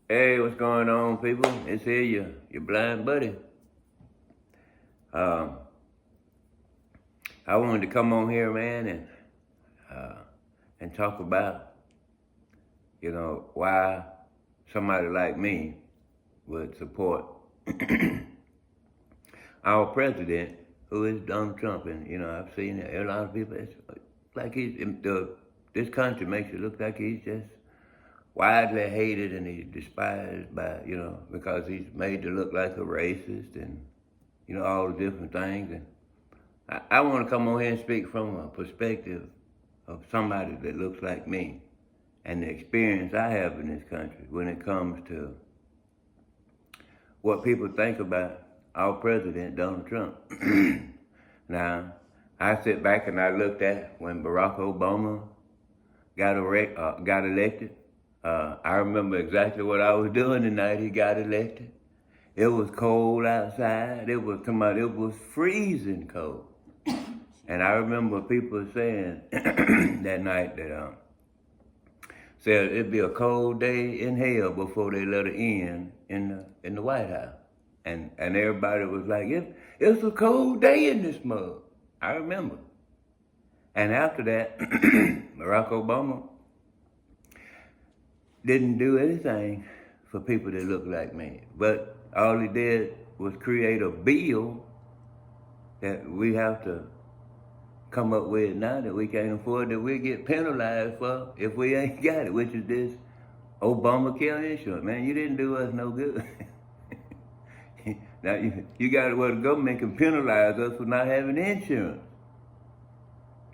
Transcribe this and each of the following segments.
Hey, what's going on, people? It's here, your blind buddy. Um, I wanted to come on here, man, and talk about, why somebody like me would support our president, who is Donald Trump. And I've seen a lot of people. It's like this country makes it look like he's just widely hated and he's despised by, because he's made to look like a racist and, all the different things. And I want to come on here and speak from a perspective of somebody that looks like me and the experience I have in this country when it comes to what people think about our president, Donald Trump. Now, I sit back and I looked at when Barack Obama got elected. I remember exactly what I was doing the night he got elected. It was cold outside. It was freezing cold. And I remember people saying that night that said it'd be a cold day in hell before they let it in the White House. And everybody was like, it's a cold day in this mug. I remember. And after that, Barack Obama didn't do anything for people that look like me. But all he did was create a bill that we have to come up with now that we can't afford, that we get penalized for if we ain't got it, which is this Obamacare insurance. Man, you didn't do us no good. Now, you got it where the government can penalize us for not having insurance.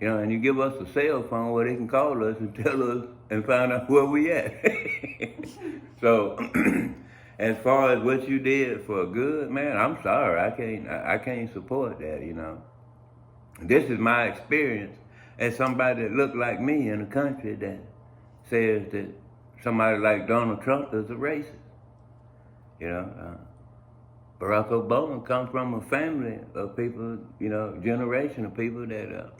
And you give us a cell phone where they can call us and tell us and find out where we at. So, as far as what you did for good, man, I'm sorry. I can't support that, This is my experience as somebody that looked like me in a country that says that somebody like Donald Trump is a racist. Barack Obama comes from a family of people, generation of people that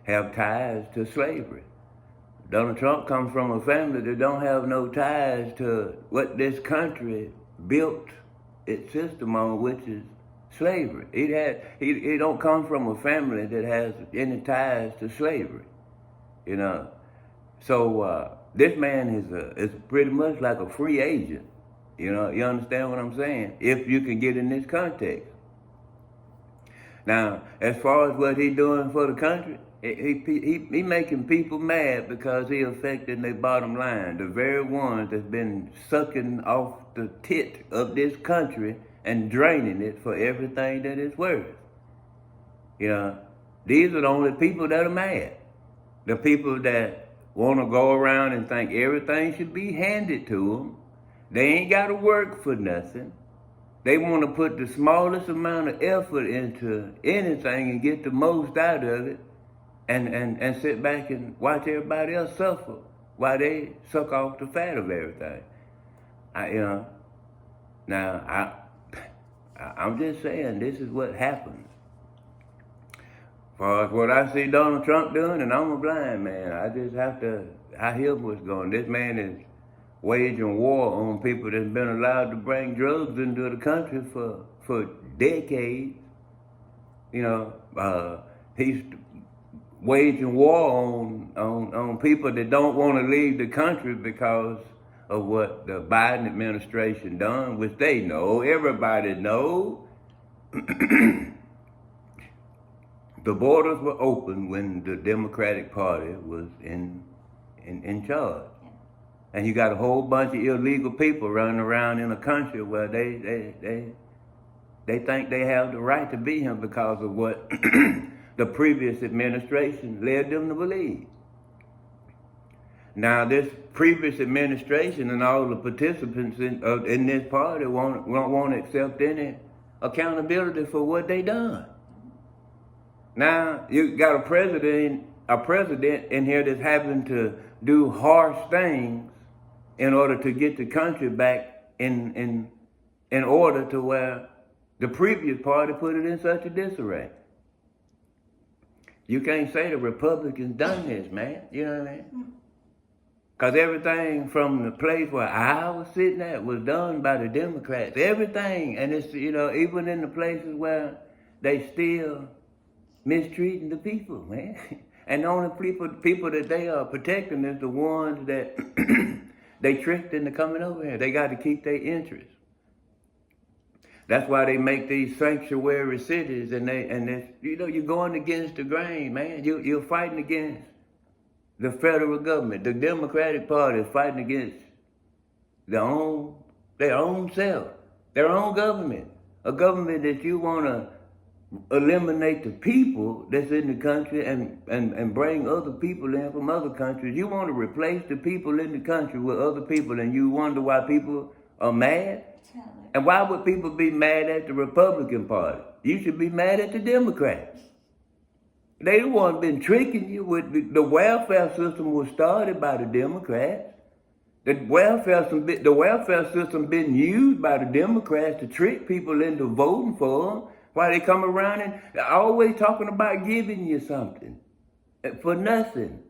have ties to slavery. Donald Trump comes from a family that don't have no ties to what this country built its system on, which is slavery. He don't come from a family that has any ties to slavery, So this man is pretty much like a free agent. You understand what I'm saying? If you can get in this context. Now, as far as what he's doing for the country, he making people mad because he affecting their bottom line, the very ones that's been sucking off the tit of this country and draining it for everything that it's worth. These are the only people that are mad. The people that want to go around and think everything should be handed to them. They ain't got to work for nothing. They want to put the smallest amount of effort into anything and get the most out of it and sit back and watch everybody else suffer while they suck off the fat of everything. I'm just saying this is what happens. As far as what I see Donald Trump doing, and I'm a blind man, I hear what's going on. This man is waging war on people that's been allowed to bring drugs into the country for decades. He's waging war on people that don't want to leave the country because of what the Biden administration done, which they know, everybody knows. The borders were open when the Democratic Party was in charge. And you got a whole bunch of illegal people running around in a country where they think they have the right to be here because of what the previous administration led them to believe. Now, this previous administration and all the participants in this party won't want to accept any accountability for what they done. Now, you got a president in here that's having to do harsh things in order to get the country back in order to where the previous party put it in such a disarray. You can't say the Republicans done this, man. You know what I mean? Because everything from the place where I was sitting at was done by the Democrats. Everything. And it's, even in the places where they still mistreating the people, man. And the only people that they are protecting is the ones that they tricked into coming over here. They got to keep their interest. That's why they make these sanctuary cities, and you're going against the grain, man. You're fighting against the federal government. The Democratic Party is fighting against their own self, their own government. A government that you want to eliminate the people that's in the country and bring other people in from other countries. You want to replace the people in the country with other people, and you wonder why people are mad? And why would people be mad at the Republican Party? You should be mad at the Democrats. They the ones been tricking you with the welfare system was started by the Democrats. The welfare system been used by the Democrats to trick people into voting for them. Why they come around and they're always talking about giving you something for nothing.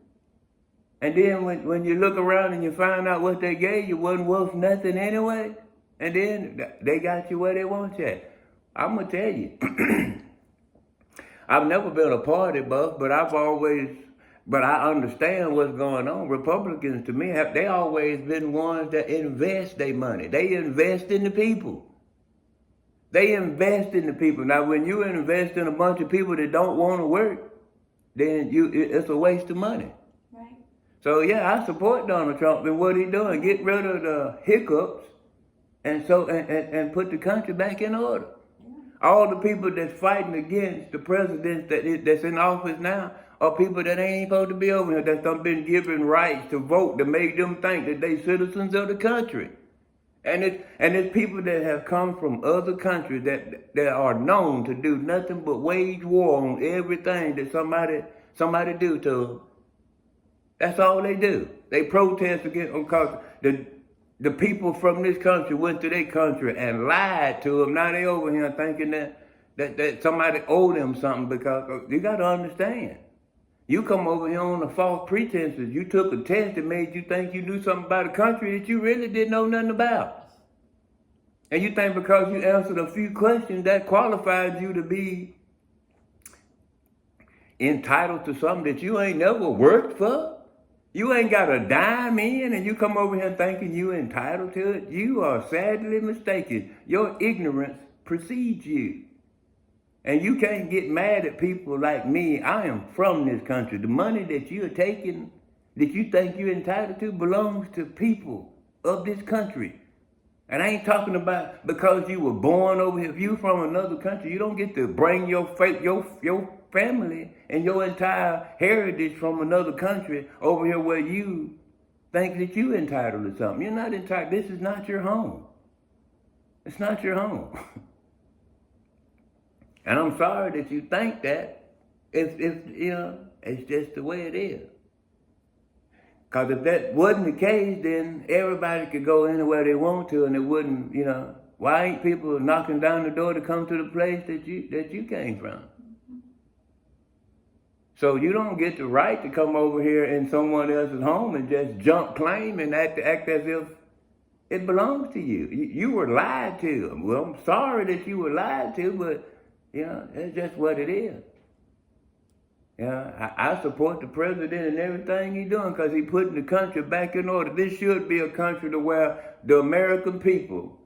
And then when you look around and you find out what they gave you wasn't worth nothing anyway, and then they got you where they want you at. I'm going to tell you, I've never been a party buff, but I understand what's going on. Republicans, to me, they always been ones that invest their money. They invest in the people. They invest in the people. Now, when you invest in a bunch of people that don't want to work, then it's a waste of money. Right. So, yeah, I support Donald Trump and what he's doing. Get rid of the hiccups and put the country back in order. Yeah. All the people that's fighting against the president that's in office now are people that ain't supposed to be over here, that's done been given rights to vote to make them think that they citizens of the country. And it's people that have come from other countries that are known to do nothing but wage war on everything that somebody do to them. That's all they do. They protest against them because the people from this country went to their country and lied to them. Now they over here thinking that somebody owe them something, because you got to understand. You come over here on the false pretenses. You took a test that made you think you knew something about a country that you really didn't know nothing about. And you think because you answered a few questions that qualified you to be entitled to something that you ain't never worked for. You ain't got a dime in, and you come over here thinking you entitled to it. You are sadly mistaken. Your ignorance precedes you. And you can't get mad at people like me. I am from this country. The money that you're taking, that you think you're entitled to, belongs to people of this country. And I ain't talking about because you were born over here. If you from another country, you don't get to bring your family and your entire heritage from another country over here where you think that you entitled to something. You're not entitled. This is not your home. It's not your home. And I'm sorry that you think that. It's just the way it is. Because if that wasn't the case, then everybody could go anywhere they want to, and it wouldn't, why ain't people knocking down the door to come to the place that you came from? So you don't get the right to come over here in someone else's home and just jump claim and act as if it belongs to you. You were lied to. Well, I'm sorry that you were lied to, but it's just what it is. I support the president and everything he's doing because he's putting the country back in order. This should be a country to where the American people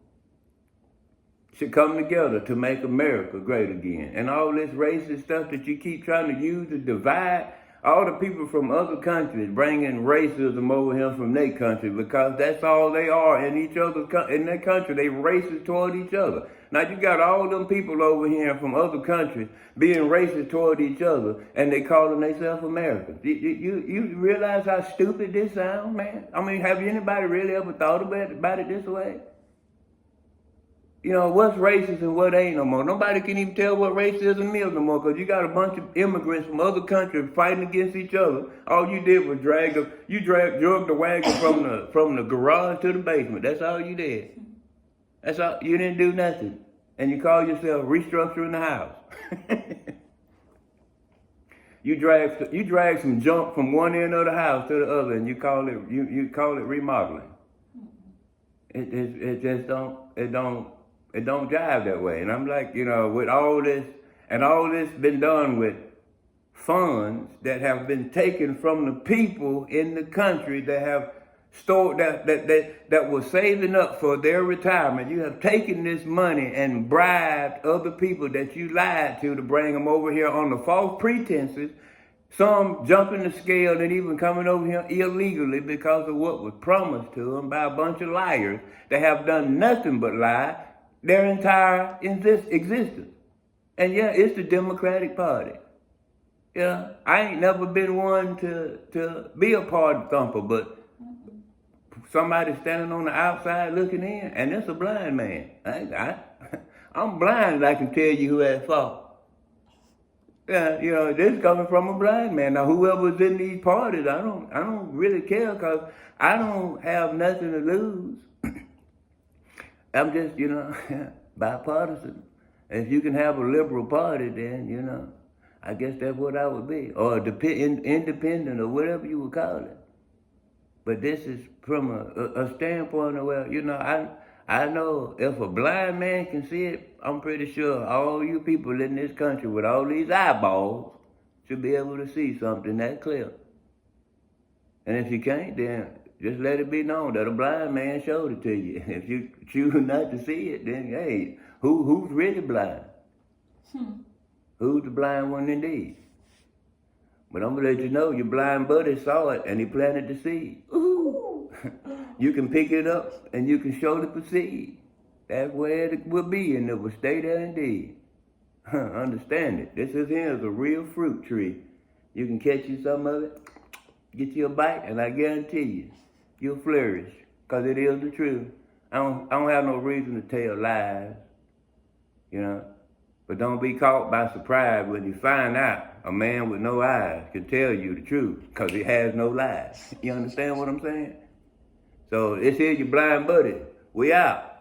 should come together to make America great again. And all this racist stuff that you keep trying to use to divide all the people from other countries, bringing racism over here from their country, because that's all they are in their country. They racist toward each other. Now you got all them people over here from other countries being racist toward each other, and they calling themselves Americans. You realize how stupid this sounds, man? I mean, have anybody really ever thought about it this way? What's racist and what ain't no more. Nobody can even tell what racism is no more, because you got a bunch of immigrants from other countries fighting against each other. All you did was drug the wagon from the garage to the basement. That's all you did. That's all. You didn't do nothing. And you call yourself restructuring the house. You drag some junk from one end of the house to the other, and you call it remodeling. It just don't jive that way. And I'm like, with all this been done with funds that have been taken from the people in the country that have stored that was saving up for their retirement. You have taken this money and bribed other people that you lied to bring them over here on the false pretenses. Some jumping the scale and even coming over here illegally because of what was promised to them by a bunch of liars that have done nothing but lie their entire existence. And yeah, it's the Democratic Party. Yeah, I ain't never been one to be a party thumper, but somebody standing on the outside looking in, and it's a blind man. I'm blind, and I can tell you who had fault. Yeah, this coming from a blind man. Now, whoever's in these parties, I don't really care because I don't have nothing to lose. I'm just, bipartisan. If you can have a liberal party, then, I guess that's what I would be. Or independent or whatever you would call it. But this is from a standpoint of, I know if a blind man can see it, I'm pretty sure all you people in this country with all these eyeballs should be able to see something that clear. And if you can't, then just let it be known that a blind man showed it to you. If you choose not to see it, then hey, who's really blind? Who's the blind one indeed? But I'm gonna let you know, your blind buddy saw it and he planted the seed. Ooh. You can pick it up and you can show the seed. That's where it will be, and it will stay there indeed. Understand it. This is a real fruit tree. You can catch you some of it, get you a bite, and I guarantee you, you'll flourish, because it is the truth. I don't have no reason to tell lies, But don't be caught by surprise when you find out a man with no eyes can tell you the truth, because he has no lies. You understand what I'm saying? So this is your blind buddy. We out.